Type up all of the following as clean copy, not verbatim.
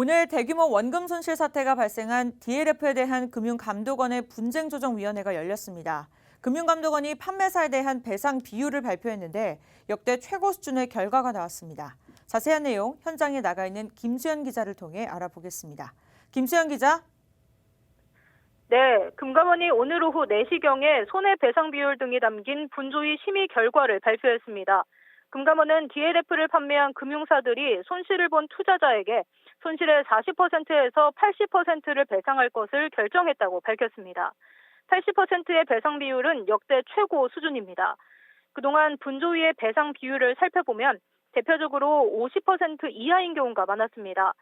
오늘 대규모 원금 손실 사태가 발생한 DLF에 대한 금융감독원의 분쟁조정위원회가 열렸습니다. 금융감독원이 판매사에 대한 배상 비율을 발표했는데 역대 최고 수준의 결과가 나왔습니다. 자세한 내용 현장에 나가 있는 김수현 기자를 통해 알아보겠습니다. 김수현 기자. 네, 금감원이 오늘 오후 4시경에 손해배상 비율 등이 담긴 분조위 심의 결과를 발표했습니다. 금감원은 DLF를 판매한 금융사들이 손실을 본 투자자에게 손실의 40%에서 80%를 배상할 것을 결정했다고 밝혔습니다. 80%의 배상 비율은 역대 최고 수준입니다. 그동안 분조위의 배상 비율을 살펴보면 대표적으로 50% 이하인 경우가 많았습니다.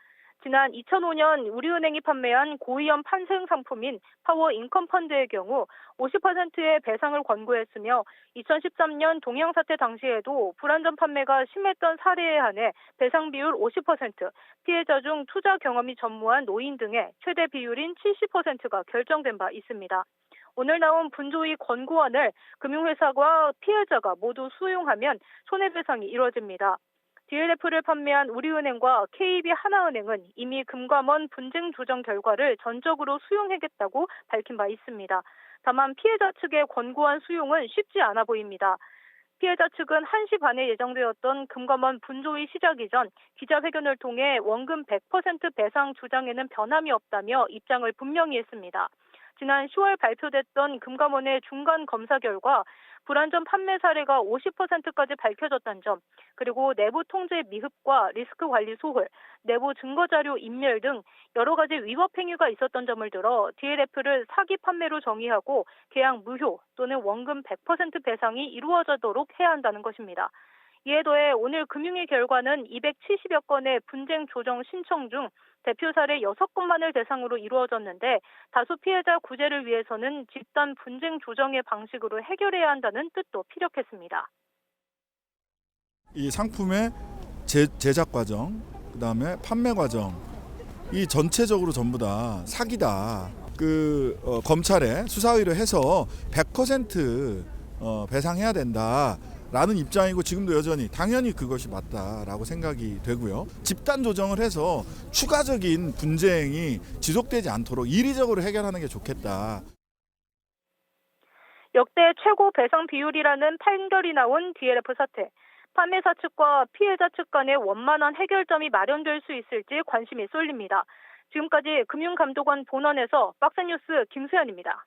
지난 2005년 우리은행이 판매한 고위험 판생 상품인 파워 인컴 펀드의 경우 50%의 배상을 권고했으며 2013년 동양 사태 당시에도 불안전 판매가 심했던 사례에 한해 배상 비율 50%, 피해자 중 투자 경험이 전무한 노인 등의 최대 비율인 70%가 결정된 바 있습니다. 오늘 나온 분조위 권고안을 금융회사와 피해자가 모두 수용하면 손해배상이 이뤄집니다. DLF를 판매한 우리은행과 KB 하나은행은 이미 금감원 분쟁 조정 결과를 전적으로 수용하겠다고 밝힌 바 있습니다. 다만 피해자 측의 권고안 수용은 쉽지 않아 보입니다. 피해자 측은 1시 반에 예정되었던 금감원 분조위 시작 이전 기자회견을 통해 원금 100% 배상 주장에는 변함이 없다며 입장을 분명히 했습니다. 지난 10월 발표됐던 금감원의 중간 검사 결과 불안전 판매 사례가 50%까지 밝혀졌다는 점, 그리고 내부 통제 미흡과 리스크 관리 소홀, 내부 증거자료 인멸 등 여러 가지 위법 행위가 있었던 점을 들어 DLF를 사기 판매로 정의하고 계약 무효 또는 원금 100% 배상이 이루어지도록 해야 한다는 것입니다. 이에 더해 오늘 금융위 결과는 270여 건의 분쟁 조정 신청 중 대표 사례 6건만을 대상으로 이루어졌는데 다수 피해자 구제를 위해서는 집단 분쟁 조정의 방식으로 해결해야 한다는 뜻도 피력했습니다. 이 상품의 제작 과정, 그다음에 판매 과정, 이 전체적으로 전부 다 사기다. 검찰에 수사 의뢰해서 100% 배상해야 된다. 라는 입장이고 지금도 여전히 당연히 그것이 맞다라고 생각이 되고요. 집단 조정을 해서 추가적인 분쟁이 지속되지 않도록 이리적으로 해결하는 게 좋겠다. 역대 최고 배상 비율이라는 판결이 나온 DLF 사태. 판매사 측과 피해자 측 간의 원만한 해결점이 마련될 수 있을지 관심이 쏠립니다. 지금까지 금융감독원 본원에서 박스뉴스 김수현입니다.